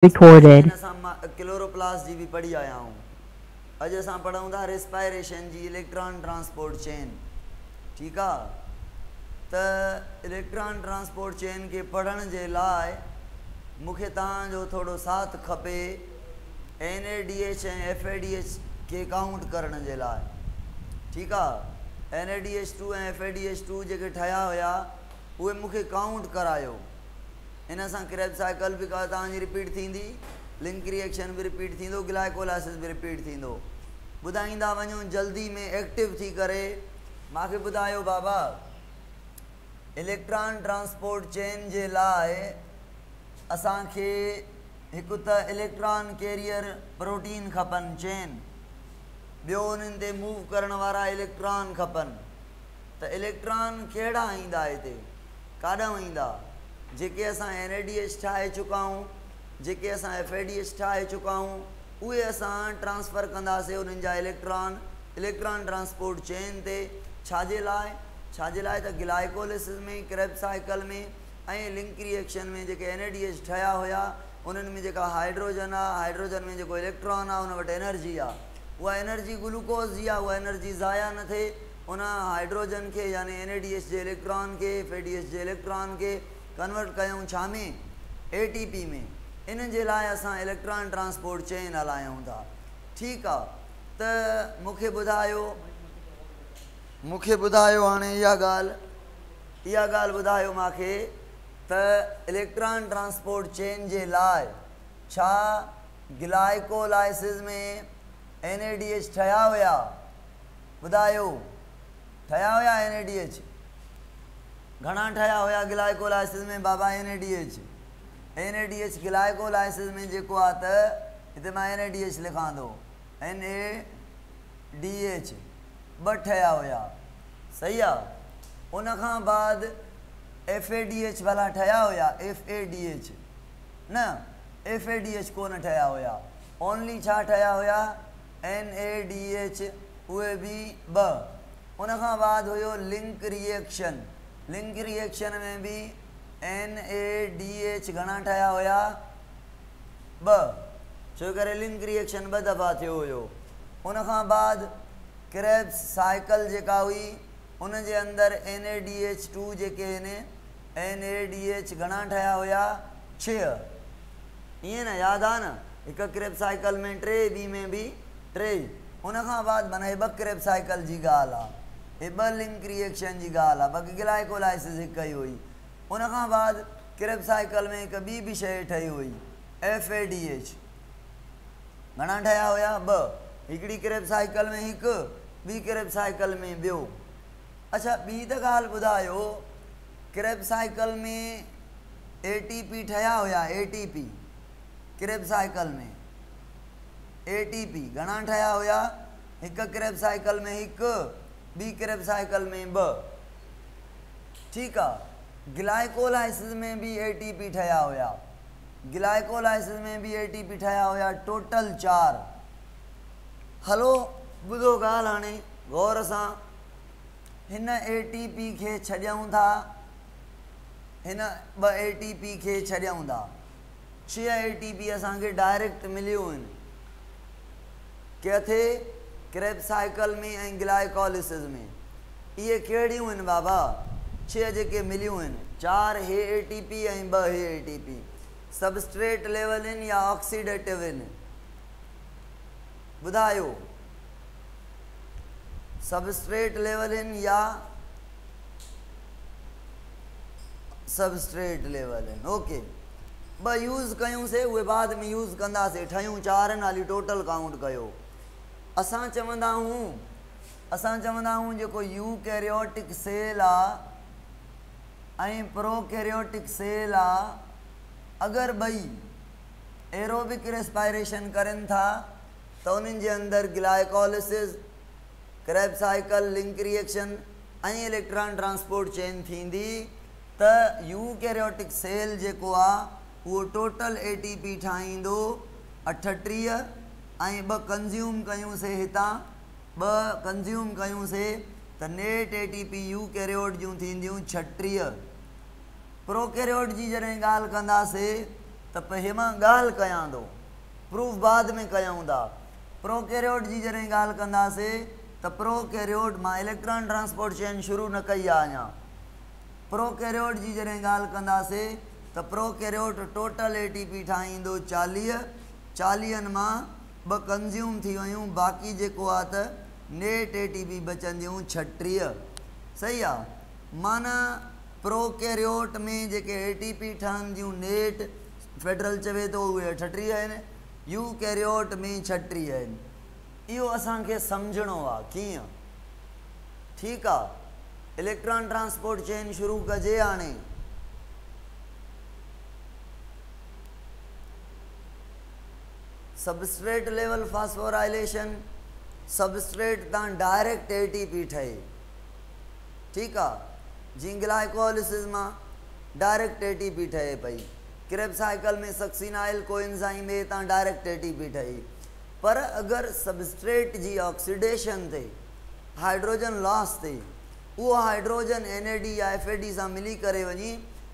recorded. Chloroplast जी भी पढ़ी आया हूँ। अज असां पढ़ूं था रेस्पायरेशन जी इलेक्ट्रॉन ट्रांसपोर्ट चेन। ठीक है, तो इलेक्ट्रॉन ट्रांसपोर्ट चेन के पढ़ण जे लाइ मूंखे तव्हांजो थोड़ो साथ खपे NADH ऐं FADH के काउंट करण जे लाइ। ठीक है, NADH2 ऐं FADH2 जेके ठहिया हुया उहे मूंखे काउंट करायो। इन सां क्रेब्स साइकिल भी तव्हांजी रिपीट थींदी, लिंक रिएक्शन भी रिपीट थींदो, ग्लाइकोलाइसिस भी रिपीट थींदो। ॿुधाईंदा वञो जल्दी में एक्टिव थी करे। मूंखे ॿुधायो बाबा, इलेक्ट्रॉन ट्रांसपोर्ट चेन जे लाइ असांखे हिकु त इलेक्ट्रॉन कैरियर प्रोटीन खपनि चेन, ॿियो उन्हनि ते मूव करण वारा इलेक्ट्रॉन खपनि। त इलेक्ट्रॉन कहिड़ा ईंदा हिते, काॾां ईंदा? जेके असां NADH ठाहे चुका आहियूं, जेके असां FADH ठाहे चुका आहियूं, उहे असां ट्रांसफ़र कंदासीं उन्हनि जा इलेक्ट्रॉन ट्रांसपोर्ट चेन ते। छाजे लाइ त ग्लाइकोलिसिस में, क्रेब्स साइकिल में ऐं लिंक रिएक्शन में जेके NADH ठहिया हुया उन्हनि में जेका हाइड्रोजन आहे, हाइड्रोजन में जेको इलेक्ट्रॉन आहे उन वटि एनर्जी आहे, उहा एनर्जी ग्लूकोज़ जी आहे, उहा एनर्जी ज़ाया न थिए। उन हाइड्रोजन खे यानी NADH जे इलेक्ट्रॉन खे, FADH जे इलेक्ट्रॉन खे कन्वर्ट कयूं छा में, ATP में। इन जे लाइ असां इलेक्ट्रॉन ट्रांसपोर्ट चेन हलायूं था। ठीकु आहे, त मूंखे ॿुधायो हाणे इहा ॻाल्हि ॿुधायो मूंखे त इलेक्ट्रॉन ट्रांसपोर्ट चेन जे लाइ छा ग्लाइकोलाइसिस में NADH ठहिया हुया? ॿुधायो, ठहिया हुया NADH? घणा ठहिया हुया ग्लाइकोलाइसिस में बाबा NADH ग्लाइकोलाइसिस में जेको आहे त हिते मां NADH लिखां थो, NADH 2 ठहिया हुया, सही आहे। उन खां बाद FADH भला ठहिया हुया? FADH न, FADH कोन ठहिया हुया, ओनली छा ठहिया हुया? NADH, उहे बि 2। उन खां बाद हुयो लिंक रिएक्शन, लिंक रिएक्शन में भी NADH घणा ठहिया हुया? 2, छो करे लिंक रिएक्शन 2 दफ़ा थियो हुयो। उन खां बाद क्रेब्स साइकिल जेका हुई उन जे अंदरि NADH2 जेके आहिनि, NADH घणा ठहिया हुया? 6। ईअं न, यादि आहे न, हिकु क्रेब्स साइकिल में 3, ॿी में बि 3। उन खां बाद माना 2 क्रेब्स साइकिल जी ॻाल्हि आहे, हे 2 लिंक रिएक्शन जी ॻाल्हि आहे, बाक़ी ग्लाइकोलाइसिस हिकु ई हुई। उन खां बाद क्रेब्स साइकिल में हिकु ॿी बि शइ ठही हुई, FADH घणा ठहिया हुया? 2। हिकिड़ी क्रेब्स साइकिल में हिकु, ॿी क्रेब्स साइकिल में ॿियो। अच्छा, ॿी त ॻाल्हि ॿुधायो, क्रेब्स साइकिल में ATP ठहिया हुया? ATP क्रेब्स साइकिल में ATP घणा ठहिया हुया? हिकु क्रेब्स साइकिल में हिकु, ॿी क्रेब्स साइकिल में 2। ठीकु आहे, ग्लाइकोलाइसिस में भी ATP ठहिया हुया, ग्लाइकोलाइसिस में भी ATP ठहिया हुया, टोटल 4। हलो ॿुधो ॻाल्हि हाणे गौर सां, हिन ATP खे छॾियूं था, हिन 2 ATP खे छॾियूं था, 6 ATP असांखे डायरेक्ट मिलियूं आहिनि, किथे? क्रेब्स साइकिल में ऐं ग्लाइकोलिसिस में। इहे कहिड़ियूं आहिनि बाबा? 6 जेके मिलियूं आहिनि, 4 हे ATP ऐं 2 हे ATP। सबस्ट्रेट लेवल आहिनि या ऑक्सीडेटिव आहिनि? ॿुधायो, सबस्ट्रेट लेवल आहिनि या सबस्ट्रेट लेवल आहिनि? ओके, 2 यूज़ कयूंसीं, उहे बाद में यूज़ कंदासीं। ठहियूं 4 आहिनि, हाली टोटल काउंट कयो। असां चवंदा आहियूं जेको यूकैरियोटिक सेल आहे ऐं प्रोकैरियोटिक सेल आहे, अगरि 2 एरोबिक रेस्पायरेशन करनि था त उन्हनि जे अंदरि glycolysis, Krebs cycle, link reaction ऐं इलेक्ट्रॉन ट्रांसपोर्ट चेन थींदी। त यूकैरियोटिक सेल जेको आहे उहो टोटल ATP ठाहींदो 38 ऐं 2 कंज़्यूम कयूंसीं हितां, 2 कंज़्यूम कयूंसीं त नेट ATP यूकैरियोट जूं थींदियूं 36। प्रोकैरियोट जी जॾहिं ॻाल्हि कंदासीं त पे मां ॻाल्हि कयां थो, प्रूफ बाद में कयूं था। प्रोकैरियोट जी जॾहिं ॻाल्हि कंदासीं त प्रोकैरियोट मां इलेक्ट्रॉन ट्रांसपोर्ट चेन शुरू न कई आहे अञा। प्रोकैरियोट जी जॾहिं ॻाल्हि कंदासीं त प्रोकैरियोट टोटल एटीपी ठाहींदो 40 मां 2 कंज्यूम थी वियूं, बाक़ी जेको आहे त नेट एटीपी बचंदियूं 36। सही आहे। माना प्रोकैरियोट में जेके एटीपी ठहंदियूं नेट फेडरल चवे थो उहे 38 आहिनि, यूकैरियोट में 36 आहिनि। इहो असांखे सम्झणो आहे कीअं। ठीकु आहे। इलेक्ट्रॉन ट्रांसपोर्ट चेन शुरू कजे। हाणे सबस्ट्रेट लेवल फास्फोराइलेशन, सबस्ट्रेट तां डायरेक्ट एटीपी ठहे। ठीकु आहे। जी ग्लाइकोलिसिस मां डायरेक्ट एटीपी ठहे पई। क्रेब्स साइकिल में सक्सिनाइल कोएंजाइम में तां डायरेक्ट एटीपी ठही। पर अगर सबस्ट्रेट जी ऑक्सीडेशन थे, हाइड्रोजन लॉस थे, वो हाइड्रोजन NAD या FAD सां मिली करे वञी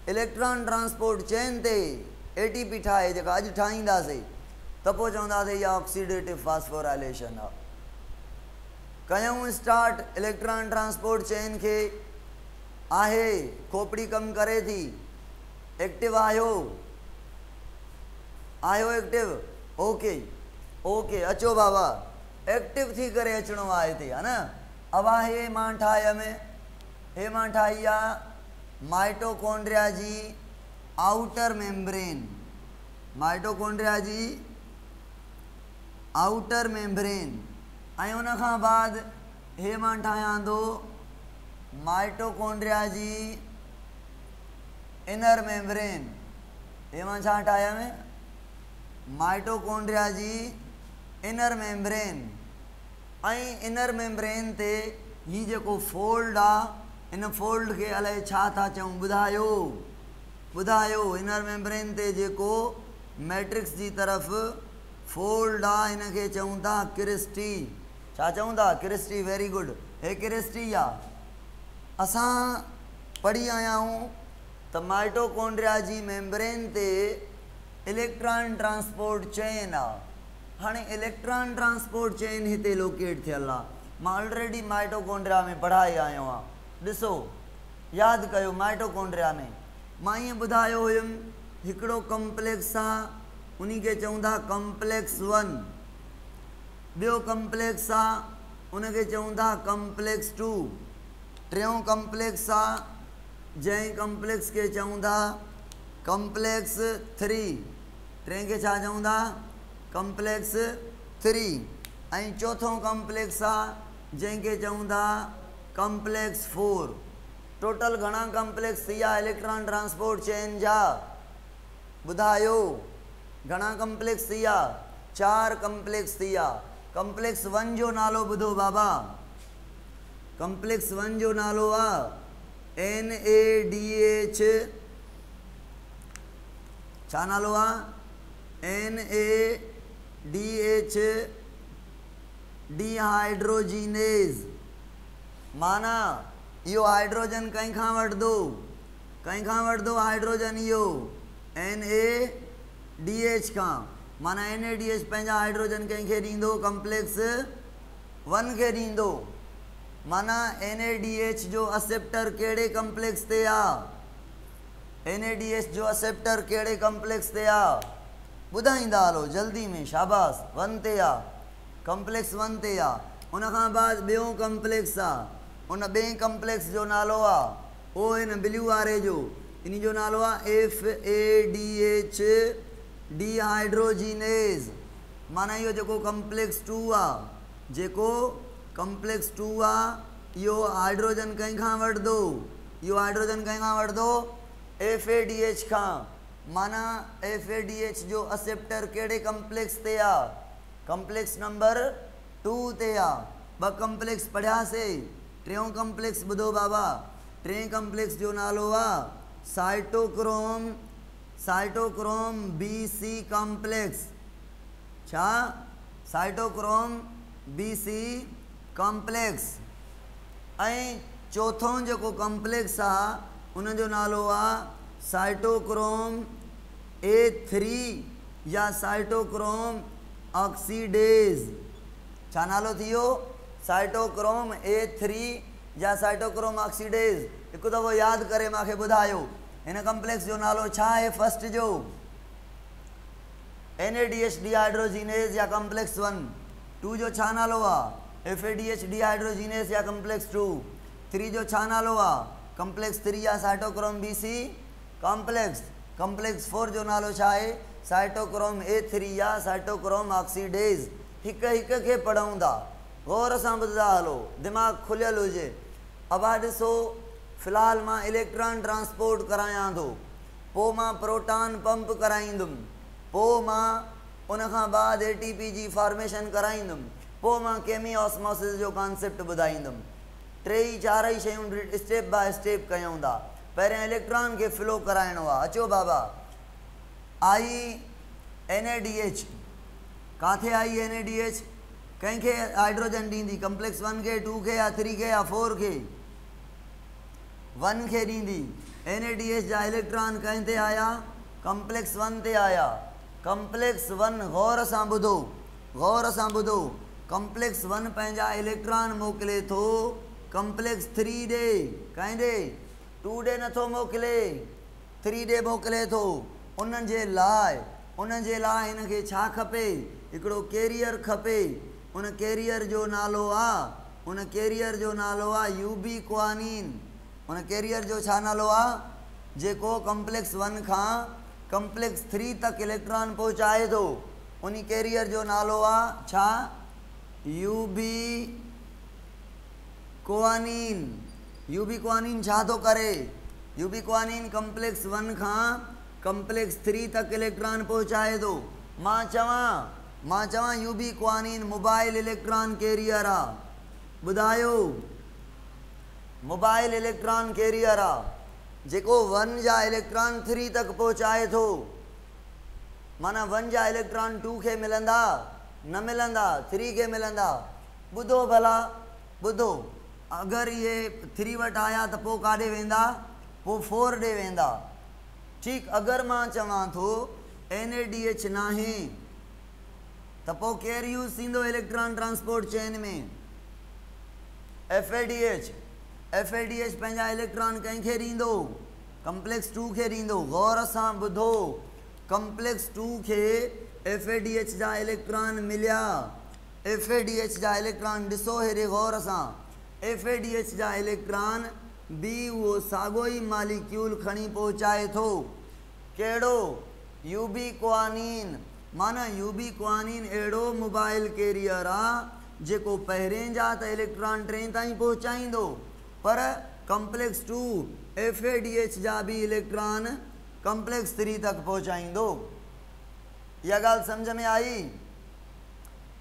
इलेक्ट्रॉन ट्रांसपोर्ट चेन ते एटीपी ठाहे, जेका अॼु ठाहींदासीं, त पोइ चवंदासीं इहा ऑक्सीडेटिव फास्फोराइलेशन आहे। कयूं स्टार्ट इलेक्ट्रॉन ट्रांसपोर्ट चेन खे। आहे खोपड़ी कमु करे थी, एक्टिव आयो एक्टिव। ओके ओके, अचो बाबा, एक्टिव थी करे अचणो आहे हिते, है न। अब आहे मां ठाहियमि, हे मां ठाही आहे माइटोकॉन्ड्रिया जी आउटर मेम्ब्रेन, माइटोकॉन्ड्रिया जी आउटर मेम्ब्रेन। ऐं उन खां बाद हे मां ठाहियां थो माइटोकॉन्ड्रिया जी इनर मेम्ब्रेन। हे मां छा ठाहियमि? माइटोकॉन्ड्रिया जी इनर मेम्ब्रेन। ऐं इनर मेम्ब्रेन ते ही जेको फोल्ड आहे, इन फोल्ड खे अलाए छा था चऊं, ॿुधायो। इनर मेम्ब्रेन ते जेको मैट्रिक्स जी तरफ़ फोल्ड आहे, हिन खे चऊं था क्रिस्टी। छा चऊं था? क्रिस्टी। Very good. हे क्रिस्टी आहे। असां पढ़ी आया आहियूं त माइटोकॉन्ड्रिया जी मेम्ब्रेन ते इलेक्ट्रॉन ट्रांसपोर्ट चेन आहे। हाणे इलेक्ट्रॉन ट्रांसपोर्ट चेन हिते लोकेट थियल आहे। मां ऑलरेडी माइटोकॉन्ड्रिया में पढ़ाए आयो आहियां। ॾिसो, यादि कयो, माइटोकॉन्ड्रिया में मां ईअं ॿुधायो हुयुमि, हिकिड़ो कम्प्लेक्स आहे, उन खे चऊं था कम्प्लेक्स 1। ॿियो कम्प्लेक्स आहे, उनखे चऊं था कम्प्लेक्स 2। टियों कम्प्लेक्स आहे, जंहिं कम्प्लेक्स खे चऊं था कम्प्लेक्स 3। टे खे छा चऊं था? कम्प्लेक्स 3। ऐं चौथों कम्प्लेक्स आहे, जंहिंखे चऊं था कम्प्लेक्स 4। टोटल घणा कम्प्लेक्स थी विया इलेक्ट्रॉन ट्रांसपोर्ट चेन जा? ॿुधायो, घणा कम्प्लेक्स थी विया? 4 कम्प्लेक्स थी विया। कम्प्लेक्स 1 जो नालो ॿुधो बाबा। कम्प्लेक्स 1 जो नालो आहे NADH। छा नालो आहे? NADH dehydrogenase. माना इहो हाइड्रोजन कंहिं खां वठंदो हाइड्रोजन इहो NADH खां। माना NADH पंहिंजा हाइड्रोजन कंहिंखे ॾींदो? कम्प्लेक्स 1 खे ॾींदो। माना NADH जो एक्सेप्टर कहिड़े कम्प्लेक्स ते आहे? NADH जो एक्सेप्टर कहिड़े कम्प्लेक्स ते आहे? ॿुधाईंदा हलो जल्दी में, शाबाश। 1 ते आहे, कम्प्लेक्स 1 ते आहे। उन खां बाद ॿियों कम्प्लेक्स आहे, उन ॿिए कम्प्लेक्स जो नालो आहे ओ हिन ब्लू वारे जो, इन जो नालो आहे FADH डिहाइड्रोजिनेज। माना इहो जेको कम्प्लेक्स 2 आहे, जेको कम्प्लेक्स 2 आहे, इहो हाइड्रोजन कंहिं खां वठंदो? इहो हाइड्रोजन कंहिं खां वठंदो? FADH खां। माना FADH जो एक्सेप्टर कहिड़े कम्प्लेक्स ते आहे? कम्प्लेक्स नंबर 2 ते आहे। 2 कम्प्लेक्स पढ़ियासीं। टियों कम्प्लेक्स ॿुधो बाबा। टे कम्प्लेक्स जो नालो आहे साइटोक्रोम BC कॉम्प्लेक्स। छा? Cytochrome BC complex. ऐं चौथों जेको कम्प्लेक्स आहे, उन जो नालो आहे साइटोक्रोम A3 या साइटोक्रोम ऑक्सीडेज। छा नालो थी वियो? साइटोक्रोम A3 या साइटोक्रोम ऑक्सीडेज। हिकु दफ़ो यादि करे मूंखे ॿुधायो हिन कम्प्लेक्स जो नालो छा आहे? फर्स्ट जो NADH डिहाइड्रोजीनेज या कम्प्लेक्स 1। 2 जो छा नालो आहे? FADH डिहाइड्रोजीनेज या कम्प्लेक्स 2। 3 जो छा नालो आहे? कम्प्लेक्स 3 या साइटोक्रोम BC कॉम्प्लेक्स। कम्प्लेक्स 4 जो नालो छा आहे? साइटोक्रोम A3 या साइटोक्रोम ऑक्सीडेज। हिक हिक खे पढ़ूं था, गौर सां ॿुधंदा हलो, दिमाग़ खुलियल हुजे। अबा ॾिसो, फ़िलहाल मां इलेक्ट्रॉन ट्रांसपोर्ट करायां थो, पोइ मां प्रोटॉन पंप कराईंदुमि, पोइ मां उन खां बाद ATP जी फॉर्मेशन कराईंदुमि, पोइ मां केमी ऑस्मोसिस जो कॉन्सेप्ट ॿुधाईंदुमि। 3-4 शयूं स्टेप बाय स्टेप कयूं था। पहिरियों इलेक्ट्रॉन खे फ्लो कराइणो आहे। अचो बाबा, आई NADH। काथे आई NADH? कंहिंखे हाइड्रोजन ॾींदी? कम्प्लेक्स 1 खे, 2 खे या 3 खे या 4 खे? 1 खे ॾींदी। NADH जा इलेक्ट्रॉन कंहिं ते आया? कम्प्लेक्स 1 ते आया। कम्प्लेक्स 1 गौर सां ॿुधो, गौर सां ॿुधो। कम्प्लेक्स 1 पंहिंजा इलेक्ट्रॉन मोकिले थो कम्प्लेक्स 3 ॾे। कंहिं ॾे? 2 ॾे नथो मोकिले, 3 ॾे मोकिले थो। उन जे लाइ हिनखे छा खपे? हिकिड़ो कैरियर खपे। उन कैरियर जो नालो आहे यूबीक्वानिन। उन कैरियर जो छा नालो आहे? जेको कम्प्लेक्स 1 खां कम्प्लेक्स 3 तक इलेक्ट्रॉन पहुचाए थो। उन कैरियर जो नालो आहे छा? यूबीक्वानिन। यूबीक्वानिन छा थो करे? यूबीक्वानिन कम्प्लेक्स 1 खां कम्प्लेक्स 3 तक इलेक्ट्रॉन पहुचाए थो। मां चवां यूबीक्वानिन मोबाइल इलेक्ट्रॉन कैरियर आहे। ॿुधायो, मोबाइल इलेक्ट्रॉन कैरियर आहे जेको 1 जा इलेक्ट्रॉन 3 तक पहुचाए थो। माना 1 जा इलेक्ट्रॉन 2 खे मिलंदा? न मिलंदा, 3 खे मिलंदा। ॿुधो भला, ॿुधो, अगरि इहे 3 वटि आया त पोइ काॾे वेंदा? पोइ 4 ॾे वेंदा। ठीकु, अगरि मां चवां थो NADH नाहे त पोइ केरु यूज़ थींदो इलेक्ट्रॉन ट्रांसपोर्ट चेन में? FADH। FADH पंहिंजा इलेक्ट्रॉन कंहिंखे ॾींदो? कम्प्लेक्स 2 खे ॾींदो। गौर सां ॿुधो, कम्प्लेक्स 2 खे FADH जा इलेक्ट्रॉन मिलिया। FADH जा इलेक्ट्रॉन ॾिसो हेॾे गौर सां। FADH जा इलेक्ट्रॉन बि उहो साॻियो ई मालिक्यूल खणी पहुचाए थो। कहिड़ो? यूबीक्वानिन। माना यूबीक्वानिन अहिड़ो मोबाइल कैरियर आहे जेको पहिरें जा त इलेक्ट्रॉन 3 ताईं पहुचाईंदो, पर कम्प्लेक्स 2 FADH जा बि इलेक्ट्रॉन कम्प्लेक्स 3 तक पहुचाईंदो। इहा ॻाल्हि सम्झ में आई?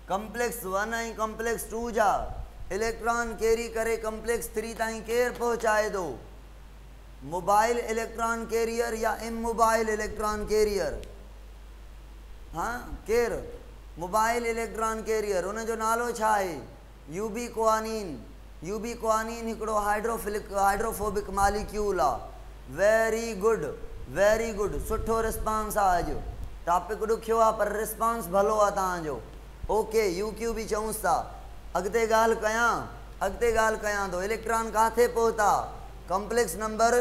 कम्प्लेक्स 1 ऐं कम्प्लेक्स 2 जा इलेक्ट्रॉन कैरी करे कम्प्लेक्स 3 ताईं केरु पहुचाए थो? मोबाइल इलेक्ट्रॉन कैरियर या इमोबाइल इलेक्ट्रॉन कैरियर? हाँ, केरु? Mobile electron carrier. उन जो नालो छा आहे? यूबीक्वानिन। यूबीक्वानिन हिकिड़ो हाइड्रोफोबिक मालिक्यूल आहे। वेरी गुड, वेरी गुड, सुठो रिस्पॉन्स आहे। अॼु टॉपिक ॾुखियो आहे पर रिस्पॉन्स भलो आहे तव्हांजो। ओके, UQ बि चऊंसि था। अॻिते ॻाल्हि कयां थो। इलेक्ट्रॉन काथे पहुता? कम्प्लेक्स नंबर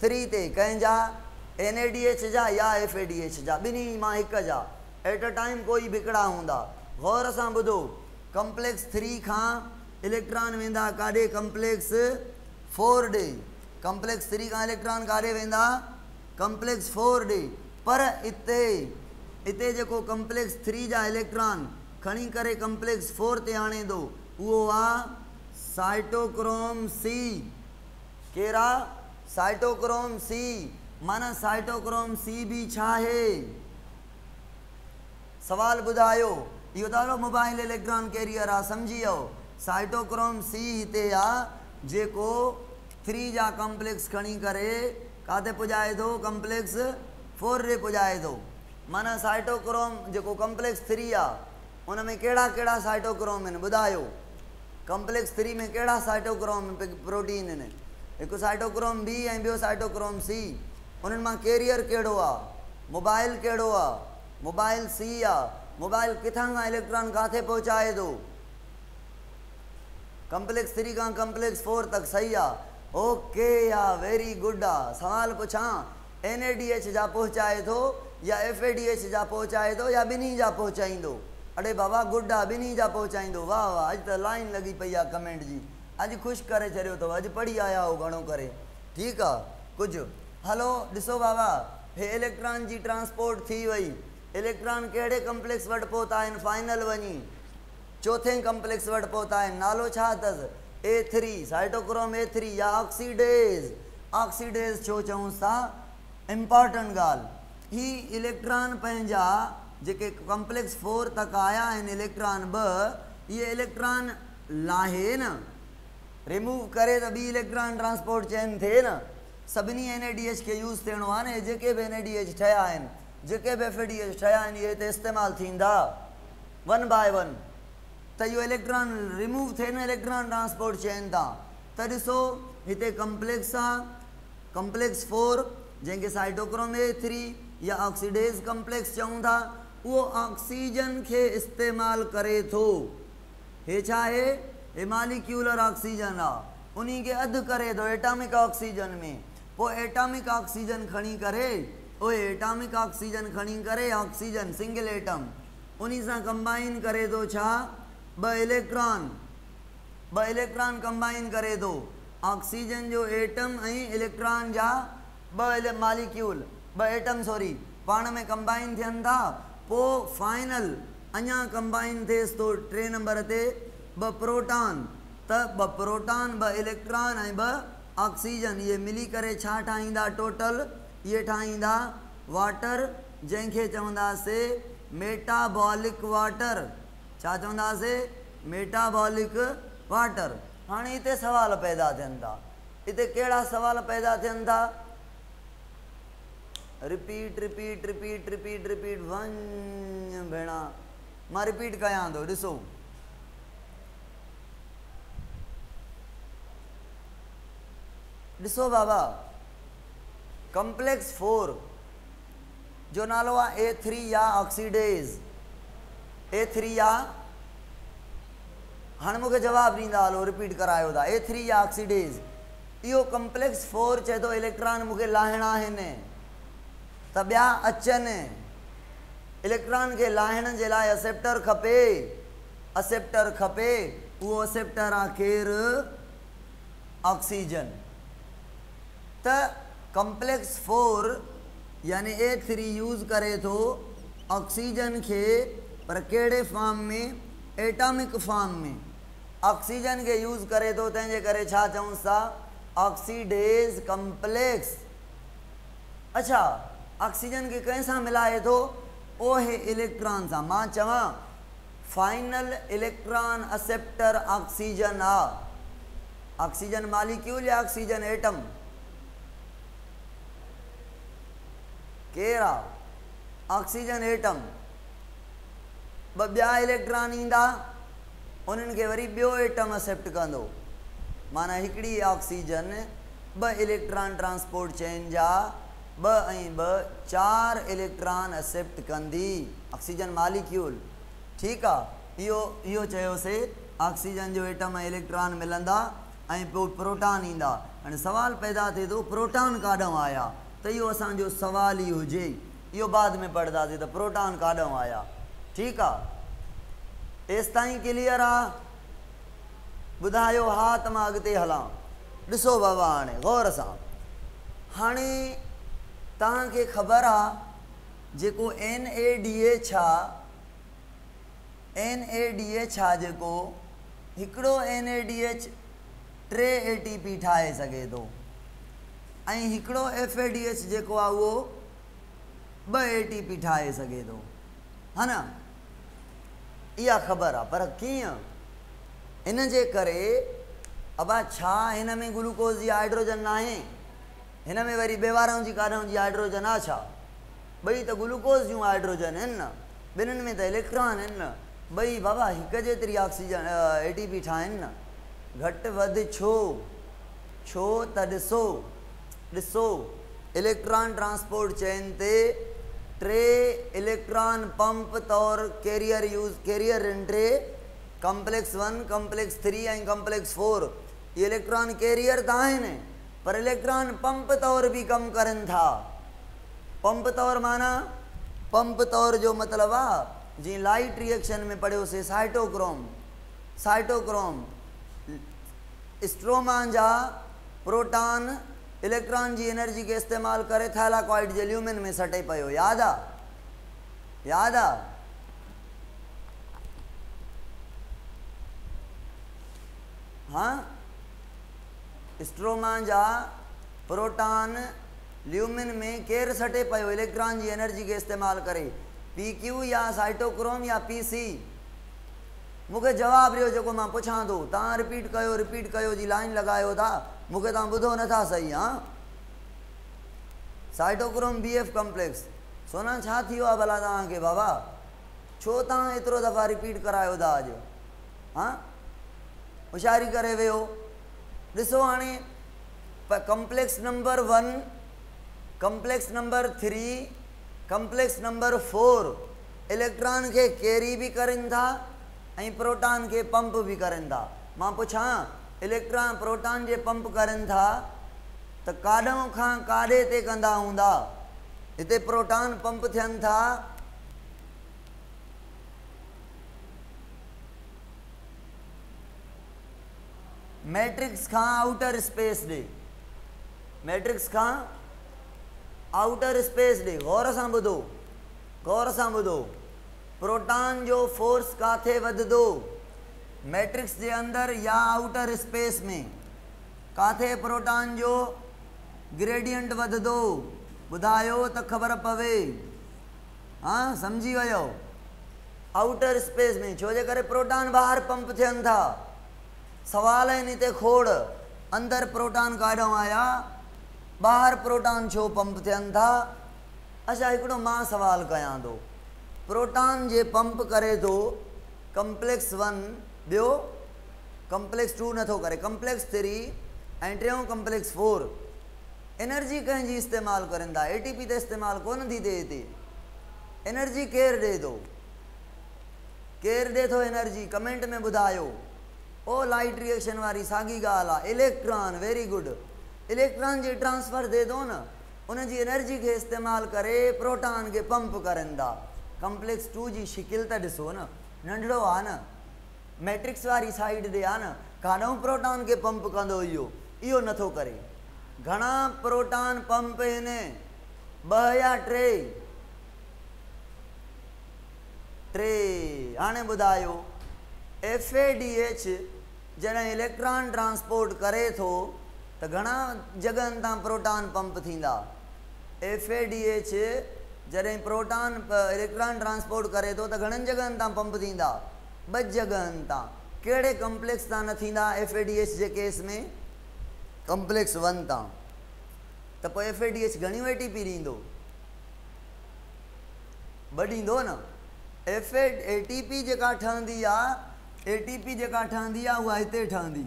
3 ते। कंहिंजा? NADH जा या FADH जा? ॿिन्ही मां हिक जा। एट अ टाइम कोई बिकड़ा हूंदा। गौर सां ॿुधो, कम्प्लेक्स 3 खां इलेक्ट्रॉन वेंदा काॾे? कम्प्लेक्स 4 ॾे। कम्प्लेक्स 3 खां इलेक्ट्रॉन काॾे वेंदा? कम्प्लेक्स 4 ॾे। पर इते जेको कम्प्लेक्स 3 जा इलेक्ट्रॉन खणी करे कम्प्लेक्स 4 ते आणे थो, उहो आहे साइटोक्रोम C। केरु आहे? Cytochrome C। माना साइटोक्रोम C बि छा आहे? सवाल ॿुधायो। इहो ॾाढो मोबाइल इलेक्ट्रॉन कैरियर आहे, सम्झी वियो? साइटोक्रोम C हिते आहे जेको 3 जा कम्प्लेक्स खणी करे काथे पुॼाए थो? कम्प्लेक्स 4 ॾे पुॼाए थो। माना साइटोक्रोम जेको कम्प्लेक्स 3 आहे उन में कहिड़ा कहिड़ा साइटोक्रोम आहिनि? ॿुधायो। कम्प्लेक्स 3 में कहिड़ा साइटोक्रोम प्रोटीन आहिनि? हिकु साइटोक्रोम B ऐं ॿियो साइटोक्रोम C। उन्हनि मां कैरियर कहिड़ो आहे? मोबाइल कहिड़ो आहे, मोबाइल सी आहे, मोबाइल किथां खां इलेक्ट्रॉन किथे पहुचाए थो, कॉम्प्लेक्स 3 खां कॉम्प्लेक्स 4 तक, सही आहे। ओके या वेरी गुड आहे। सवाल पुछां, NADH जा पहुचाए थो या FADH जा पहुचाए थो या ॿिन्ही जा पहुचाईंदो? अड़े बाबा गुड आहे, ॿिन्ही जा पहुचाईंदो। वाह वाह, अॼु त लाइन लॻी पई आहे कमेंट जी, अॼु ख़ुशि करे छॾियो अथव, अॼु पढ़ी आया हो घणो करे। ठीकु आहे कुझु। हलो ॾिसो बाबा, हे इलेक्ट्रॉन जी ट्रांसपोर्ट थी वई। इलेक्ट्रॉन कहिड़े कॉम्प्लेक्स वटि पहुता आहिनि? फाइनल वञी चौथे कॉम्प्लेक्स वटि पहुता आहिनि। नालो छा अथसि? A3, साइटोक्रोम A3 या ऑक्सीडेज। ऑक्सीडेज छो चऊं था? इम्पॉर्टेंट ॻाल्हि। ही इलेक्ट्रॉन पंहिंजा जेके कॉम्प्लेक्स 4 तक आया आहिनि इलेक्ट्रॉन 2, ये इलेक्ट्रॉन लाहे न, रिमूव करे त ॿी इलेक्ट्रॉन ट्रांसपोर्ट चेन थिए न। सभिनी NADH खे यूज़ थियणो आहे न। जेके बि NADH ठहिया आहिनि, जेके बि FADH ठहिया आहिनि, इहे हिते इस्तेमालु थींदा 1 by 1, त इहो इलेक्ट्रॉन रिमूव थिए न इलेक्ट्रॉन ट्रांसपोर्ट चेन तां। त ॾिसो हिते कॉम्प्लेक्स आहे, कॉम्प्लेक्स 4 जंहिंखे साइटोक्रोम A3 या ऑक्सीडेज कॉम्प्लेक्स चऊं था, उहो ऑक्सीजन खे इस्तेमालु करे थो। हे छा आहे? हे मालिक्यूलर ऑक्सीजन आहे। उन खे अधु करे थो एटॉमिक ऑक्सीजन में। पोइ एटॉमिक ऑक्सीजन खणी करे, उहे एटॉमिक ऑक्सीजन खणी करे ऑक्सीजन सिंगल एटम उन सां कंबाइन करे थो छा? ॿ इलेक्ट्रॉन कंबाइन करे थो। ऑक्सीजन जो एटम ऐं इलेक्ट्रॉन जा ॿ मालिक्यूल, ॿ एटम सॉरी, पाण में कंबाइन थियनि था। पोइ फाइनल अञा कंबाइन थिएसि थो 3 नंबर ते 2 प्रोटॉन। त 2 प्रोटॉन, 2 इलेक्ट्रॉन ऐं 2 ऑक्सीजन, इहे मिली करे छा ठाहींदा? टोटल इहे ठाहींदा वाटर, जंहिंखे चवंदासीं मेटाबॉलिक वाटर। छा चवंदासीं? Metabolic water. हाणे हिते सवाल पैदा थियनि था। हिते कहिड़ा सवाल पैदा थियनि था? Repeat repeat repeat repeat repeat वञ भेणा, मां रिपीट कयां थो। ॾिसो ॾिसो बाबा, कॉम्प्लेक्स 4 जो नालो आहे A3 या ऑक्सीडेज। A3 या, हाणे मूंखे जवाबु ॾींदा हलो, रिपीट करायो था। A3 या ऑक्सीडेज, इहो कॉम्प्लेक्स 4 चए थो इलेक्ट्रॉन मूंखे लाहिणा आहिनि, त ॿिया अचनि। इलेक्ट्रॉन खे लाहिण जे लाइ असेप्टर खपे, असेप्टर खपे। उहो असेप्टर आहे केरु? ऑक्सीजन। त कॉम्प्लेक्स 4 यानी A3 यूज़ करे थो ऑक्सीजन खे, पर कहिड़े फॉर्म में? एटॉमिक फॉर्म में। ऑक्सीजन खे यूज़ करे थो, तंहिंजे करे छा चऊं था? Oxidase complex. अच्छा, ऑक्सीजन खे कंहिंसां मिलाए थो? ओहे इलेक्ट्रॉन सां। मां चवां फाइनल इलेक्ट्रॉन असेप्टर ऑक्सीजन आहे। ऑक्सीजन मालिक्यूल या ऑक्सीजन एटम? केरु आहे? Oxygen atom. ॿिया इलेक्ट्रॉन ईंदा, उन्हनि खे वरी ॿियो एटम एक्सेप्ट कंदो। माना हिकिड़ी ऑक्सीजन 2 इलेक्ट्रॉन ट्रांसपोर्ट चेन जा 2 ऐं 2 4 इलेक्ट्रॉन एक्सेप्ट कंदी, ऑक्सीजन मालिक्यूल। ठीकु आहे। इहो चयोसीं ऑक्सीजन जो एटम ऐं इलेक्ट्रॉन मिलंदा ऐं पोइ प्रोटॉन ईंदा। हाणे सवाल पैदा थिए थो प्रोटॉन काॾों आया? त इहो असांजो सवाल ई हुजे, इहो बाद में पढ़ंदासीं त प्रोटॉन काॾों आया। ठीकु आहे, एसि ताईं क्लियर आहे? ॿुधायो हा त मां अॻिते हलां। ॾिसो बाबा, हाणे गौर सां, हाणे तव्हांखे ख़बर आहे जेको NADH आहे, NADH आहे जेको, हिकिड़ो NADH 3 ATP ठाहे सघे थो, ऐं हिकिड़ो FADH जेको आहे उहो 2 ATP ठाहे सघे थो, हा न? इहा ख़बर आहे। पर कीअं? इन जे करे अबा छा हिन में ग्लूकोज़ जी हाइड्रोजन न आहे? हिन में वरी बेवारऊं जी काॾों जी हाइड्रोजन आहे छा? ॿई त ग्लूकोज़ जूं हाइड्रोजन आहिनि न, ॿिन्हिनि में त इलेक्ट्रॉन आहिनि न। ॿई बाबा हिकु जेतिरी ऑक्सीजन ATP ठाहिनि न, घटि वधि छो? छो त ॾिसो इलेक्ट्रॉन ट्रांसपोर्ट चेन ते टे इलेक्ट्रॉन पंप तौर कैरियर इन टे कॉम्प्लेक्स 1 कॉम्प्लेक्स 3 ऐं कॉम्प्लेक्स 4 ये इलेक्ट्रॉन कैरियर त आहिनि पर इलेक्ट्रॉन पंप तौर भी कम करनि था। पंप तौर माना पंप तौर जो मतलब आहे जी लाइट रिएक्शन में पढ़ियोसीं साइटोक्रोम स्ट्रोमा जा प्रोटॉन इलेक्ट्रॉन जी एनर्जी के इस्तेमाल करे थैलाकॉइड जे ल्यूमिन में सटे पियो। याद आ हाँ स्ट्रोमा जा प्रोटॉन ल्यूमिन में केर सटे पियो इलेक्ट्रॉन जी एनर्जी के इस्तेमाल करे PQ या साइटोक्रोम या PC। मूंखे जवाब ॾियो जेको मां पुछां थो तव्हां रिपीट कयो जी लाइन लगायो था मूंखे तव्हां ॿुधो नथा सही। हाँ साइटोक्रोम BF कॉम्प्लेक्स सोना छा थी वियो आहे भला तव्हांखे बाबा छो तव्हां एतिरो दफ़ा रिपीट करायो था अॼु। हाँ होशियारी करे वियो ॾिसो हाणे complex number 1 complex number 3 complex number 4 electron के कैरी भी करनि था ऐं प्रोटॉन के पंप भी करनि था। मां पुछां इलेक्ट्रॉन प्रोटॉन जे पंप करनि था त काॾों खां काॾे ते कंदा हूंदा। हिते प्रोटॉन पंप थियनि था मैट्रिक्स खां आउटर स्पेस ॾे मैट्रिक्स खां आउटर स्पेस ॾे। गौर सां ॿुधो प्रोटॉन जो फोर्स काथे वधंदो मैट्रिक्स जे अंदर या आउटर स्पेस में काथे प्रोटॉन जो ग्रेडियंट वधंदो ॿुधायो त ख़बर पवे। हाँ समझी वियो आउटर स्पेस में छो जे करे प्रोटॉन ॿाहिरि पंप थियनि था। सवाल है नीते खोड़ अंदर प्रोटॉन काॾों आया ॿाहिरि प्रोटॉन छो पंप थियनि था। अच्छा हिकिड़ो मां सवाल कयां थो प्रोटॉन जे पंप करे थो कॉम्प्लेक्स 1 ॿियो कॉम्प्लेक्स 2 नथो करे कॉम्प्लेक्स 3 ऐं टियों कॉम्प्लेक्स 4 एनर्जी कंहिंजी इस्तेमाल करनि था ATP ते इस्तेमाल कोन थी थिए हिते। एनर्जी केरु ॾे थो एनर्जी कमेंट में ॿुधायो। ओ लाइट रिएक्शन वारी साॻी ॻाल्हि आहे इलेक्ट्रॉन वेरी गुड इलेक्ट्रॉन जे ट्रांसफर दे दो न उन जी एनर्जी के इस्तेमाल करे प्रोटॉन के पंप करनि था। कॉम्प्लेक्स 2 जी शिकिल त ॾिसो न नंढड़ो आहे न मैट्रिक्स वारी साइड ते आहे न काॾों प्रोटॉन के पंप कंदो इहो नथो करे। घणा प्रोटॉन पंप आहिनि 2 या 3 हाणे ॿुधायो FADH जॾहिं इलेक्ट्रॉन ट्रांसपोर्ट करे थो त घणा जगहनि तां प्रोटॉन पंप थींदा। FADH जॾहिं प्रोटॉन इलेक्ट्रॉन ट्रांसपोर्ट करे थो त घणनि जगहनि तां पंप थींदा 2 जगहनि तां। कहिड़े कॉम्प्लेक्स तां न थींदा FADH जे केस में कॉम्प्लेक्स 1 तां। त पोइ FADH घणी ATP ॾींदो ॿ ॾींदो न। ATP जेका ठहंदी आहे ATP जेका ठहंदी आहे उहा हिते ठहंदी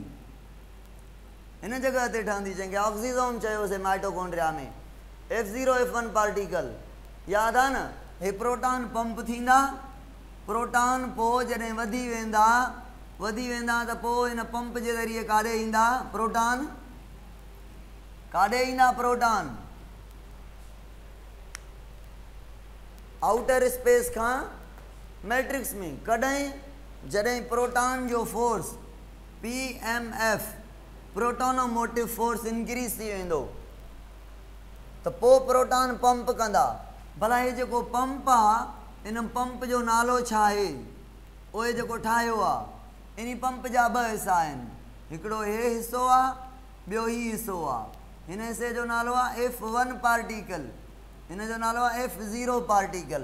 हिन जगह ते ठहंदी जंहिंखे ऑक्सीजोम चयोसीं माइटोकॉन्ड्रिया में F0F1 पार्टिकल। याद आहे न हे प्रोटॉन पंप थींदा प्रोटॉन पोइ जॾहिं वधी वेंदा त पोइ हिन पंप जे ज़रिए काॾे ईंदा प्रोटॉन आउटर स्पेस खां मैट्रिक्स में। कॾहिं जॾहिं प्रोटॉन जो फोर्स PMF प्रोटोनोमोटिव फोर्स इंक्रीज थी वेंदो त पोइ प्रोटॉन पंप कंदा। भला हे जेको पंप आहे इन पंप जो नालो छा आहे उहे जेको ठाहियो आहे इन पंप जा 2 हिसा आहिनि हिकिड़ो हे हिसो आहे ॿियो ही हिसो आहे। हिन हिसे जो नालो आहे F1 पार्टिकल हिन जो नालो आहे F0 पार्टिकल।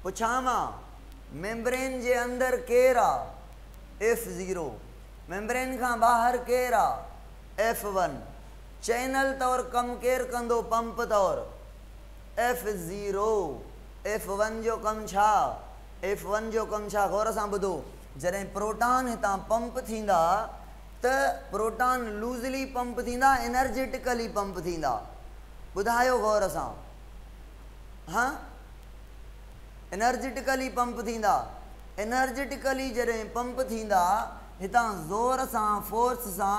पुछां मां मेम्ब्रेन जे अंदर केरु आहे F0 मेम्ब्रेन खां ॿाहिरि केरु आहे F1 चैनल तौर कमु केरु कंदो पंप तौर F0 F1 जो कमु छा गौर सां ॿुधो जॾहिं प्रोटॉन हितां पंप थींदा त प्रोटॉन लूज़ली पंप थींदा एनर्जेटिकली पंप थींदा। ॿुधायो गौर सां हाँ एनर्जेटिकली पंप थींदा। एनर्जेटिकली जॾहिं पंप थींदा हितां ज़ोर सां फोर्स सां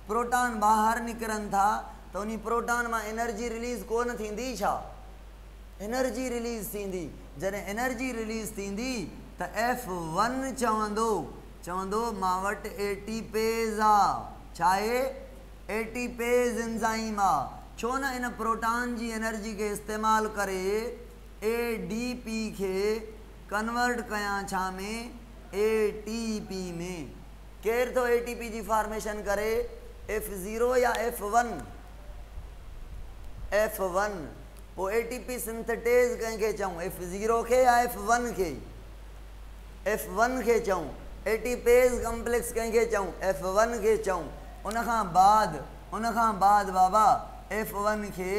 प्रोटॉन ॿाहिरि निकिरनि था त उन प्रोटॉन मां एनर्जी रिलीज़ कोन थींदी छा? एनर्जी रिलीज़ थींदी। जॾहिं एनर्जी रिलीज़ थींदी त F1 चवंदो मां वटि एटीपेज़ आहे। छा आहे? एटीपेज़ एंजाइम आहे। छो न इन प्रोटॉन जी एनर्जी खे इस्तेमालु करे ADP खे कन्वर्ट कयां छा में? ATP में। केरु थो ATP जी फॉर्मेशन करे? F0 या F1? F1। पोइ ATP सिंथेटेज़ कंहिंखे चऊं? F0 खे या F1 खे? F1 खे चऊं। एटीपेज़ कम्प्लेक्स कंहिंखे चऊं? F1 खे चऊं। उनखां बाद बाबा F1 खे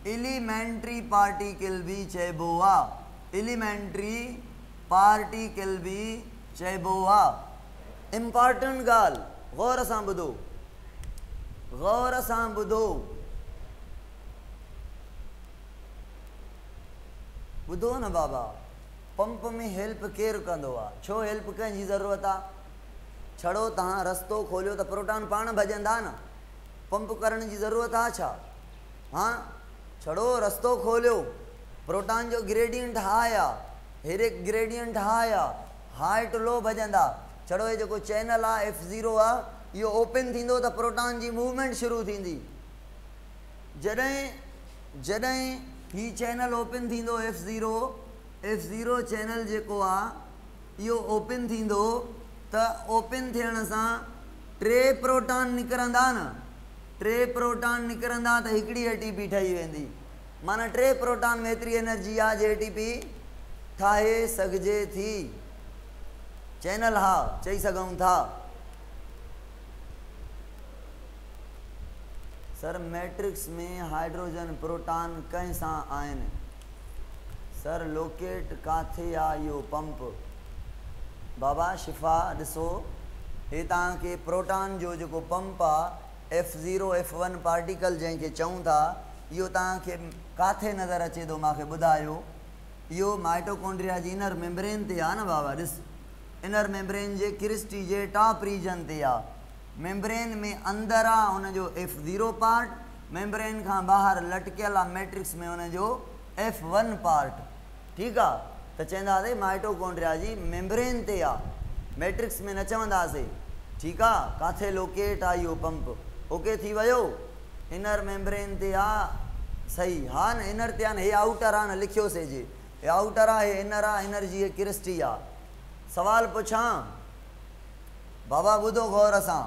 एलिमेंट्री पार्टिकल भी चइबो आहे। एलिमेंट्री पार्टिकल भी चइबो आहे। इम्पॉर्टेंट ॻाल्हि गौर सां ॿुधो, गौर सां ॿुधो, ॿुधो न बाबा। पंप में हेल्प केरु कंदो आहे? छो हेल्प कंहिंजी ज़रूरत आहे? छड़ो तव्हां रस्तो खोलियो त प्रोटॉन पाण भॼंदा न। पंप करण जी ज़रूरत आहे छा? हाँ छड़ो रस्तो खोलियो, प्रोटॉन जो ग्रेडियंट हाई आहे, हेॾे ग्रेडियंट हाई आहे, हाई टू लो भॼंदा। छड़ो हे जेको चैनल आहे F0 आहे इहो ओपन थींदो त प्रोटॉन जी मूवमेंट शुरू थींदी। जॾहिं ही चैनल ओपन थींदो F0 चैनल जेको आहे इहो ओपन थींदो त ओपन थियण सां टे प्रोटॉन निकिरंदा न। टे प्रोटॉन निकिरंदा त हिकिड़ी ATP ठही वेंदी। माना टे प्रोटॉन में एतिरी एनर्जी आहे जो ATP ठाहे सघिजे थी। चैनल हा चई सघूं था। सर मैट्रिक्स में हाइड्रोजन प्रोटॉन कंहिं सां आहिनि? सर लोकेट काथे आहे इहो पंप? बाबा शिफ़ा ॾिसो, हे तव्हांखे प्रोटॉन जो जेको पंप आहे F0 F1 पार्टिकल जंहिंखे चऊं था इहो तव्हांखे काथे नज़र अचे थो? मूंखे ॿुधायो। इहो माइटोकॉन्ड्रिया जी इनर मेम्ब्रेन ते आहे न बाबा। ॾिस इनर मेम्ब्रेन जे क्रिस्टी जे टॉप रीजन ते आहे। मेम्ब्रेन में अंदरि आहे हुनजो F0 पार्ट, मेम्ब्रेन खां ॿाहिरि लटकियल आहे मैट्रिक्स में हुनजो F1 पार्ट। ठीकु आहे त चवंदासीं माइटोकॉन्ड्रिया जी मेम्ब्रेन ते आहे, मैट्रिक्स में न चवंदासीं। ठीकु आहे। काथे लोकेट आहे इहो पंप? ओके थी वियो। इनर मेम्ब्रेन ते आहे। सही हा न, इनर ते आहे न। हे आउटर आहे न, लिखियोसीं जे हे आउटर आहे, हे इनर आहे, इनर जी हे क्रिस्टी आहे। सवाल पुछां बाबा? ॿुधो गौर सां।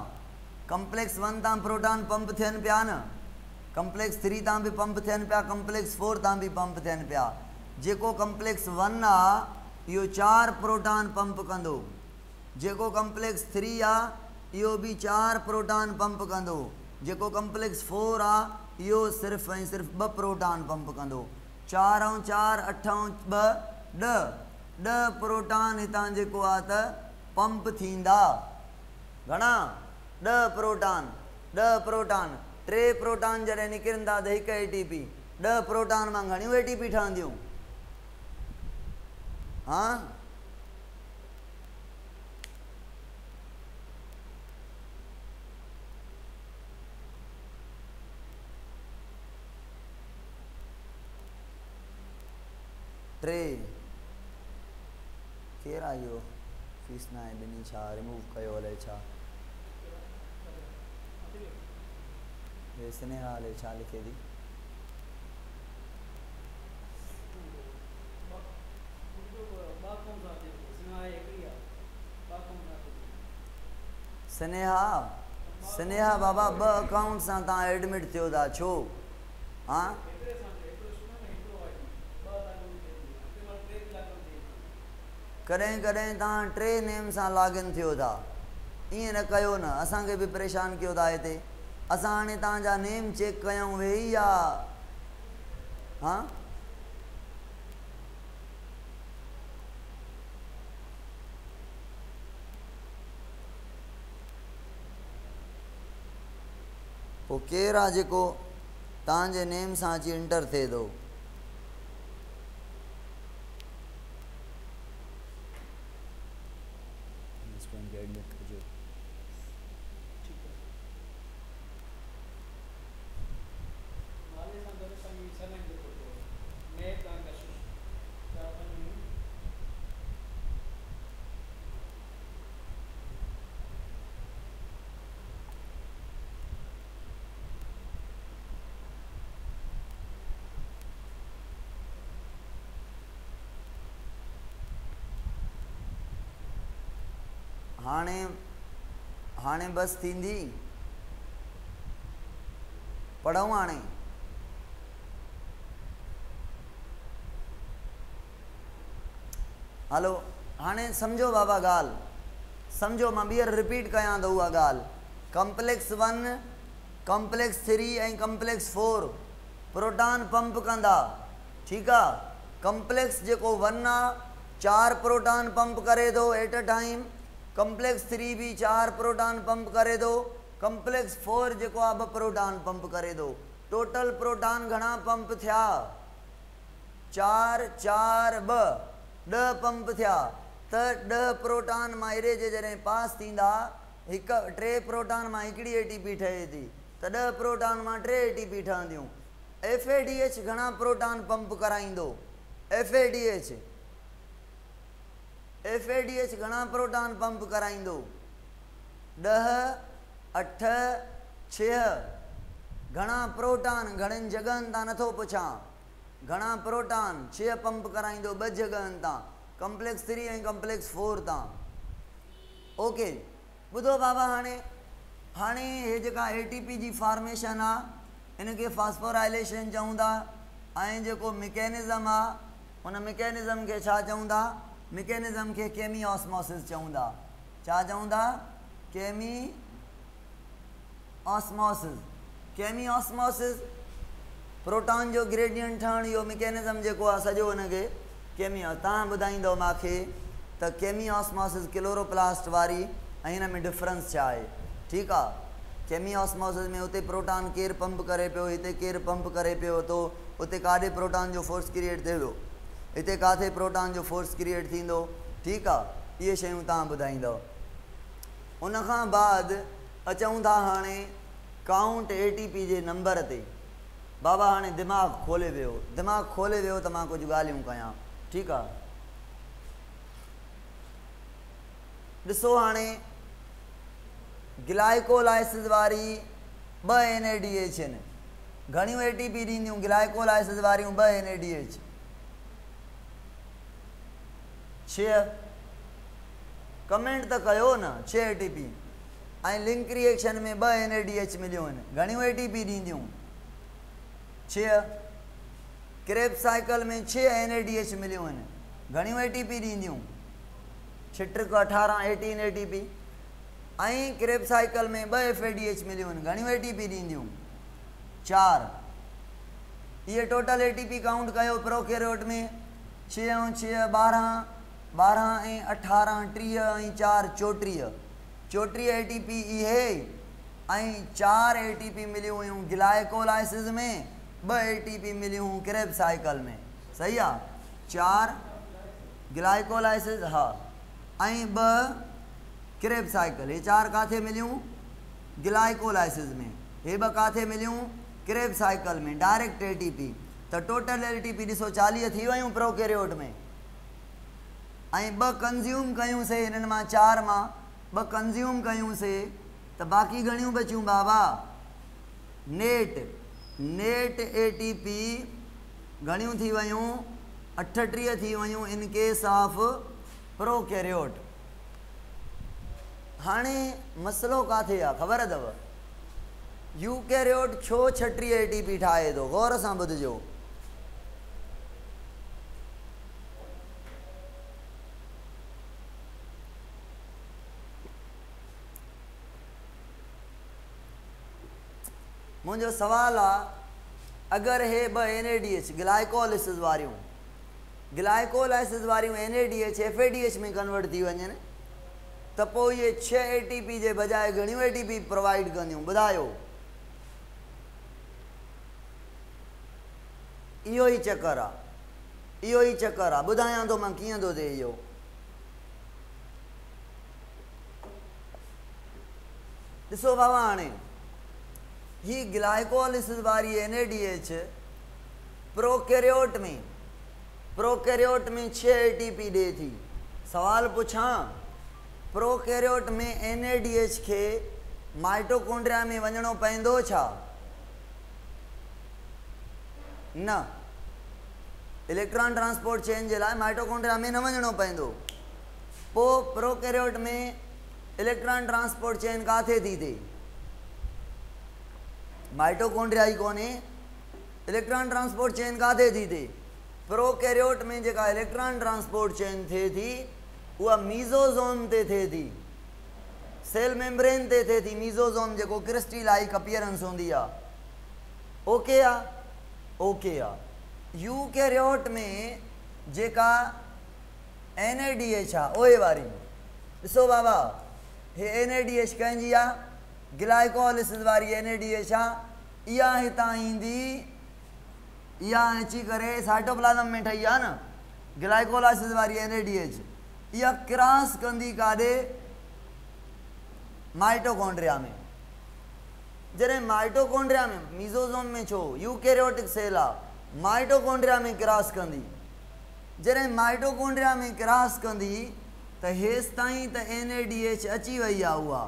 कम्प्लेक्स 1 तां प्रोटॉन पंप थियनि पिया न, कम्प्लेक्स 3 तां बि पंप थियनि पिया, कम्प्लेक्स 4 तां बि पंप थियनि पिया। जेको कम्प्लेक्स 1 आहे इहो 4 प्रोटॉन पंप कंदो। जेको कम्प्लेक्स 3 आहे इहो बि 4 प्रोटॉन पंप कंदो। जेको कम्प्लेक्स 4 आहे इहो सिर्फ़ु ऐं सिर्फ़ु 2 प्रोटॉन पंप कंदो। 4 ऐं 4 8 ऐं 2 10 प्रोटॉन हितां जेको आहे त पंप थींदा। घणा? 10 प्रोटॉन। 10 प्रोटॉन। 3 प्रोटॉन जॾहिं निकिरंदा त हिकु ATP। 10 प्रोटॉन मां घणियूं ATP ठहंदियूं? हाँ टे। केरु आहे इहो? फीस न आहे ॾिनी छा? रिमूव कयो हले छा? हे स्नेहा हले छा लिखे थी? स्नेहा बाबा 2 अकाउंट सां तव्हां एडमिट थियो था छो? हाँ कॾहिं कॾहिं तव्हां 3 नेम सां लॉगिन थियो था। ईअं न कयो न, असांखे बि परेशान कयो था हिते। असां हाणे तव्हांजा नेम चेक कयूं वेही या हाँ पोइ केरु आहे जेको तव्हांजे नेम सां अची इंटर थिए थो? पार्टिसिपेंट खे एडमिट कजो। हाणे हाणे बस थींदी पढ़ूं हाणे। हलो हाणे सम्झो बाबा ॻाल्हि, सम्झो मां ॿीहर रिपीट कयां थो उहा ॻाल्हि। कॉम्प्लेक्स 1 कॉम्प्लेक्स 3 ऐं कॉम्प्लेक्स 4 प्रोटॉन पंप कंदा, ठीकु आहे। कॉम्प्लेक्स जेको 1 आहे 4 प्रोटॉन पंप करे थो एट अ टाइम, कॉम्प्लेक्स 3 भी 4 प्रोटॉन पंप करे थो, कॉम्प्लेक्स 4 जेको आहे 2 प्रोटॉन पंप करे थो। टोटल प्रोटॉन घणा पंप थिया? 4 4 2 10 पंप थिया। त 10 प्रोटॉन मां एरे जे जॾहिं पास थींदा, 3 प्रोटॉन मां हिकिड़ी एटीपी ठहे थी, त 10 प्रोटॉन मां 3 एटीपी ठहंदियूं। FADH घणा प्रोटॉन पंप कराईंदो? FADH घणा प्रोटॉन पंप कराईंदो? 10 8 6। घणा प्रोटॉन घणनि जॻहनि तां नथो पुछां, घणा प्रोटॉन 6 पंप कराईंदो 2 जॻहनि तां, कॉम्प्लेक्स 3 ऐं कॉम्प्लेक्स 4 तां। ओके ॿुधो बाबा, हाणे हे जेका ATP जी फॉर्मेशन आहे इनखे फॉस्फोराइलेशन चऊं था, ऐं जेको मैकेनिज़म आहे उन मैकेनिज़म खे छा चऊं था? मैकेनिज़म खे केमी ऑस्मोसिस चऊं था। छा चऊं था? केमी ऑस्मोसिस। केमी ऑस्मोसिस प्रोटॉन जो ग्रेडियंट ठहण इहो मैकेनिज़म जेको आहे सॼो हुनखे केमी। तव्हां ॿुधाईंदव मूंखे त केमी ऑस्मोसिस क्लोरोप्लास्ट वारी ऐं हिन में डिफरेंस छा आहे, ठीकु आहे। केमी ऑस्मोसिस में उते प्रोटॉन केरु पंप करे पियो, हिते केरु पंप करे पियो थो, उते काॾे प्रोटॉन जो फोर्स क्रिएट थिए थो, हिते काथे प्रोटॉन जो फोर्स क्रिएट थींदो, ठीकु आहे। इहे शयूं तव्हां ॿुधाईंदव। उनखां बाद अचूं था हाणे काउंट ATP जे नंबर ते। बाबा हाणे दिमाग़ु खोले वियो, दिमाग़ु खोले वियो त मां कुझु ॻाल्हियूं कयां, ठीकु आहे। ॾिसो हाणे ग्लाइकोलाइसिस वारी 2 NADH आहिनि। घणियूं ATP ॾींदियूं ग्लाइकोलाइसिस वारियूं? 2 NADH 6। कमेंट त कयो न, 6 ATP। ऐं लिंक रिएक्शन में 2 NADH मिलियूं आहिनि। घणियूं ATP ॾींदियूं? 6। क्रेब्स साइकिल में 6 NADH मिलियूं आहिनि। घणियूं ATP ॾींदियूं? 6 18 18 ATP। ऐं क्रेब्स साइकिल में 2 FADH मिलियूं आहिनि। घणियूं ATP ॾींदियूं? 4। इहे टोटल ATP काउंट कयो प्रोकैरियोट में। 6 ऐं 6 12 12 ऐं 18 30 ऐं 4 34। 34 ATP इहे ऐं 4 ATP मिलियूं हुयूं ग्लाइकोलाइसिस में, 2 ATP मिलियूं हुयूं क्रेब्स साइकिल में। सही आहे। 4 ग्लाइकोलाइसिस हा ऐं 2 क्रेब्स साइकिल। हे 4 काथे मिलियूं? ग्लाइकोलाइसिस में। हे 2 काथे मिलियूं? क्रेब्स साइकिल में। Direct ATP। त टोटल ATP ॾिसो 40 थी वियूं प्रोकैरियोट में। ऐं 2 कंज़्यूम कयूंसीं हिननि मां, 4 मां 2 कंज़्यूम कयूंसीं, त बाक़ी घणियूं बचियूं बाबा? नेट ATP घणियूं थी वियूं? 38 थी वियूं इन केस ऑफ प्रोकैरियोट। हाणे मसलो काथे आहे ख़बर अथव? यूकैरियोट छो 36 ATP ठाहे थो? गौर सां ॿुधिजो। मुंहिंजो सवाल आहे, अगरि हे 2 NADH ग्लाइकोलाइसिस वारियूं NADH FADH में कन्वर्ट थी वञनि, त पोइ इहे 6 ATP जे बजाए घणियूं ATP प्रोवाइड कंदियूं? ॿुधायो। इहो ई चकर आहे, ॿुधायां थो मां कीअं थो थिए इहो। ॾिसो बाबा हाणे ही ग्लाइकोलिसिस वारी NADH प्रोकैरियोट में 6 ATP ॾे थी। सवाल पुछां, प्रोकैरियोट में NADH खे माइटोकॉन्ड्रिया में वञणो पवंदो छा? न, इलेक्ट्रॉन ट्रांसपोर्ट चेन जे लाइ माइटोकॉन्ड्रिया में न वञणो पवंदो। पोइ प्रोकैरियोट में इलेक्ट्रॉन ट्रांसपोर्ट चेन काथे थी थिए? माइटोकॉन्ड्रिया ही कोन्हे, इलेक्ट्रॉन ट्रांसपोर्ट चेन काथे थी थिए? प्रोकैरियोट में जेका इलेक्ट्रॉन ट्रांसपोर्ट चेन थिए थी उहा मीज़ोज़ोम ते थिए थी, सेल मेम्ब्रेन ते थिए थी। मीज़ोज़ोम जेको क्रिस्टी लाइक अपीयरेंस हूंदी आहे। ओके आहे, ओके आहे। यूकैरियोट में जेका NADH आहे ओए वारी, ॾिसो बाबा हे NADH कंहिंजी आहे? ग्लाइकोलिसिस वारी NADH आहे। इहा हितां ईंदी, इहा अची करे साइटोप्लाज़म में ठही आहे न ग्लाइकोलिसिस वारी NADH। इहा क्रॉस कंदी काॾे? माइटोकॉन्ड्रिया में। जॾहिं माइटोकॉन्ड्रिया में, मीज़ोज़ोम में छो, यूकैरियोटिक सेल आहे, माइटोकॉन्ड्रिया में क्रॉस कंदी। जॾहिं माइटोकॉन्ड्रिया में क्रॉस कंदी त हेसि ताईं त NADH अची वई आहे। उहा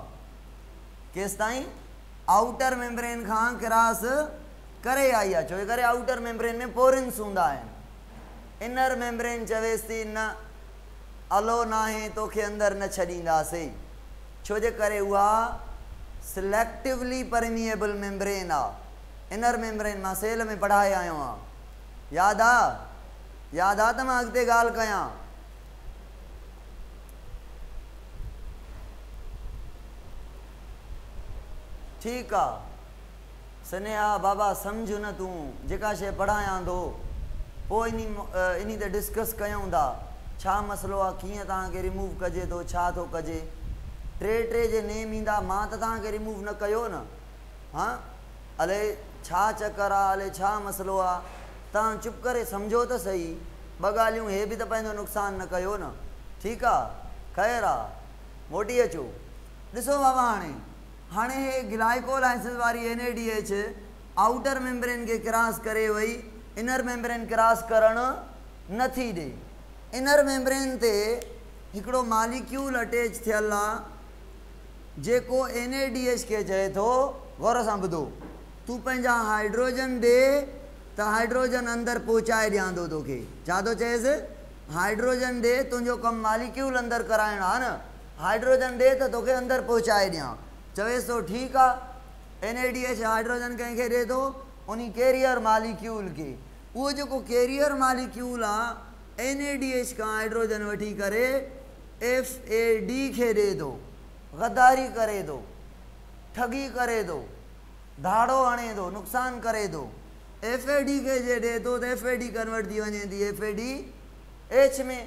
केसि ताईं? आउटर मेम्ब्रेन खां क्रॉस करे आई आहे। छो करे आउटर मेम्ब्रेन में पोरिन्स हूंदा आहिनि। इनर मेम्ब्रेन चवेसि थी न अलो नाहे, तोखे अंदरि न छॾींदासीं। छो जे करे उहा सिलेक्टिवली परमिएबल मेम्ब्रेन आहे। इनर मेम्ब्रेन मां सेल में पढ़ाए आयो आहियां, यादि आहे? यादि आहे त मां अॻिते ॻाल्हि कयां? ठीकु आहे स्नेहा बाबा, सम्झ न तूं जेका शइ पढ़ायां थो, पोइ इन ते डिस्कस कयूं था छा मसइलो आहे, कीअं तव्हांखे रिमूव कजे थो, छा थो कजे। टे जे नेम ईंदा, मां त तव्हांखे रिमूव न कयो न। हां अले छा चकर आहे, अले छा मसइलो आहे, तव्हां चुप करे सम्झो त सही। ॿ ॻाल्हियूं, हे बि त पंहिंजो नुक़सानु न कयो न। ठीकु आहे, ख़ैरु आहे, मोटी अचो। ॾिसो बाबा हाणे हे ग्लाइकोलाइसिस वारी NADH आउटर मेम्ब्रेन खे क्रॉस करे वई, इनर मेम्ब्रेन क्रॉस करणु नथी ॾे। इनर मेम्ब्रेन ते हिकिड़ो मालिक्यूल अटैच थियल आहे जेको NADH खे चए थो, गौर सां ॿुधो, तूं पंहिंजा हाइड्रोजन ॾे त हाइड्रोजन अंदरि पहुचाए ॾियां थो तोखे। छा थो चएसि? हाइड्रोजन ॾे, तुंहिंजो कमु मालिक्यूल अंदरि कराइणो आहे न। हाइड्रोजन ॾे त तोखे अंदरि पहुचाए ॾियां। चवेसि थो ठीकु आहे। NADH हाइड्रोजन कंहिंखे ॾे थो? उन कैरियर मालिक्यूल खे। उहो जेको कैरियर मालिक्यूल आहे NADH खां हाइड्रोजन वठी करे FAD खे ॾे थो, गद्दारी करे थो, ठगी करे थो, धाड़ो हणे थो, नुक़सानु करे थो। FAD खे जे ॾे थो त FAD कन्वर्ट थी वञे थी FADH में।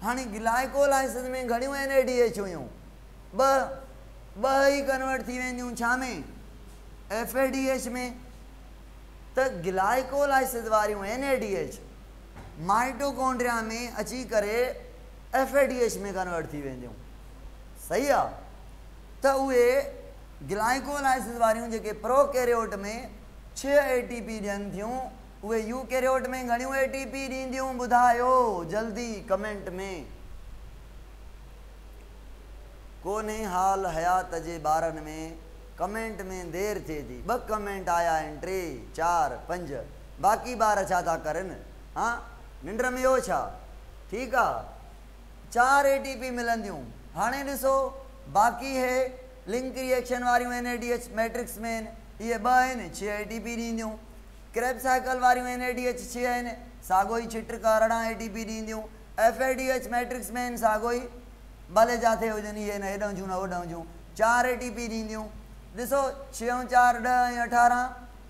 हाणे ग्लाइकोलाइसिस में घणियूं NADH हुयूं? ॿ ई कन्वर्ट थी वेंदियूं छा में? FADH में। त ग्लाइकोलाइसिस वारियूं NADH माइटोकॉन्ड्रिया में अची करे FADH में कन्वर्ट थी वेंदियूं। सही आहे? त उहे ग्लाइकोलाइसिस वारियूं जेके प्रोकैरियोट में 6 ATP ॾियनि थियूं, उहे यूकैरियोट में घणियूं ATP ॾींदियूं ॿुधायो जल्दी कमेंट में। कोन्हे हाल हयात जे ॿारनि में, कमेंट में देरि थिए थी। 2 कमेंट आया आहिनि, 3 4 5। बाक़ी ॿार छा था करनि? हा निंड में हो छा? ठीकु आहे, 4 ATP मिलंदियूं। हाणे ॾिसो बाक़ी हे लिंक रिएक्शन वारियूं NADH मैट्रिक्स में आहिनि, इहे 2 आहिनि, 6 ATP ॾींदियूं। क्रेब साइकिल वारियूं NADH 6 आहिनि, साॻो ई छिट 18 ATP ॾींदियूं। FADH मैट्रिक्स में आहिनि, साॻो ई, भले जाथे हुजनि, इहे न हेॾां जूं न होॾां जूं, 4 ATP ॾींदियूं। ॾिसो 6 × 4 10 ऐं 18,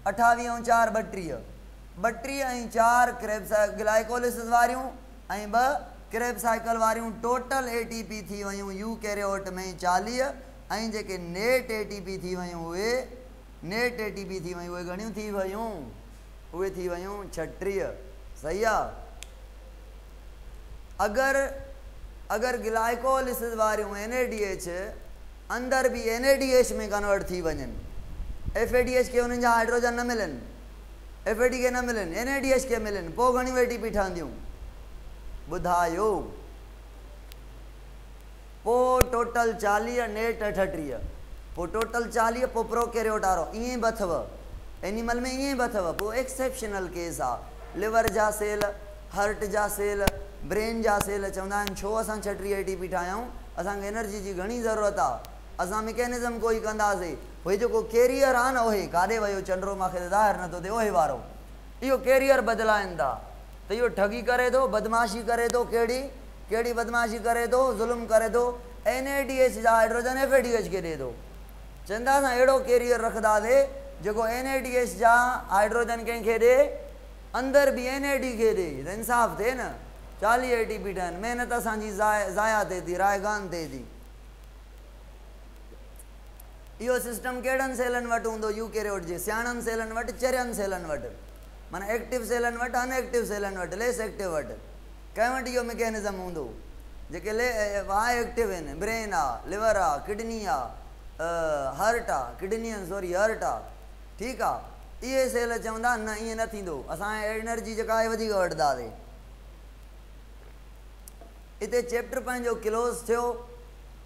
28 × 4 32, 32 ऐं 4 क्रेब ग्लाइकोलिसिस वारियूं ऐं 2 क्रेब साइकिल वारियूं। टोटल ATP थी वयूं यूकैरियोट में 40, ऐं जेके नेट ATP थी वयूं उहे घणियूं थी वयूं? उहे थी वयूं 36। सही आहे? अगरि ग्लाइकोलिसिस वारियूं NADH अंदर भी NADH में कन्वर्ट थी वञनि। FADH के उन्हनि जा हाइड्रोजन न मिलनि, FAD के न मिलनि, NADH के मिलनि, पोइ घणियूं ATP ठहंदियूं ॿुधायो। पोइ टोटल 40 नेट 38, पोइ टोटल 40, पोइ प्रोकैरियोट वारो ईअं ई बि अथव, एनिमल में ईअं ई बि अथव। पोइ एक्सेप्शनल केस आहे, लिवर जा सेल, हार्ट जा सेल, ब्रेन जा सेल चवंदा आहिनि छो असां 36 ATP ठाहियूं, असांखे एनर्जी जी घणी ज़रूरत आहे, असां मैकेनिज़म कोई कंदासीं। उहे जेको कैरियर आहे न उहे काॾे वियो चंडो मूंखे त ज़ाहिर नथो थिए, उहे वारो इहो कैरियर बदिलाइनि था। त इहो ठगी करे थो, बदमाशी करे थो, कहिड़ी बदमाशी करे थो, ज़ुल्म करे थो, NADH जा हाइड्रोजन FADH खे ॾिए थो। चवंदा असां अहिड़ो कैरियर रखंदासीं जेको NADH जा हाइड्रोजन कंहिंखे ॾिए, अंदरि बि NAD खे ॾिए, त इंसाफ़ थिए न। 40 ATP ठहनि, महिनत असांजी ज़ाया थिए थी, रायगान थिए थी। इहो सिस्टम कहिड़नि सेलनि वटि हूंदो यूकैरियोट जे, सियाणनि सेलनि वटि, चरियनि सेलनि वटि, माना एक्टिव सेलनि वटि, अनएक्टिव सेलनि वटि, लेस एक्टिव वटि, कंहिं वटि इहो मैकेनिज़म हूंदो। जेके हाई एक्टिव आहिनि, ब्रेन आहे, लिवर आहे, किडनी आहे, हार्ट आहे, किडनी सॉरी हार्ट आहे, ठीकु आहे। इहे सेल चवंदा न ईअं न थींदो, असां एनर्जी जेका आहे वधीक वठंदासीं। हिते चैप्टर पंहिंजो क्लोज़ थियो,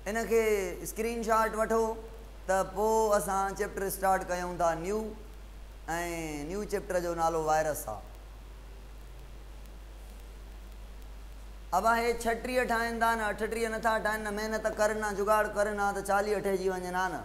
इनखे स्क्रीन शॉट वठो त पोइ असां चैप्टर स्टार्ट कयूं था न्यू, ऐं न्यू चैप्टर जो नालो वायरस आहे। अब हे 36 ठाहिनि था न, 38 नथा ठाहिनि न, महिनत करनि न, जुगाड़ करनि हा त 40 ठहिजी वञनि हा न।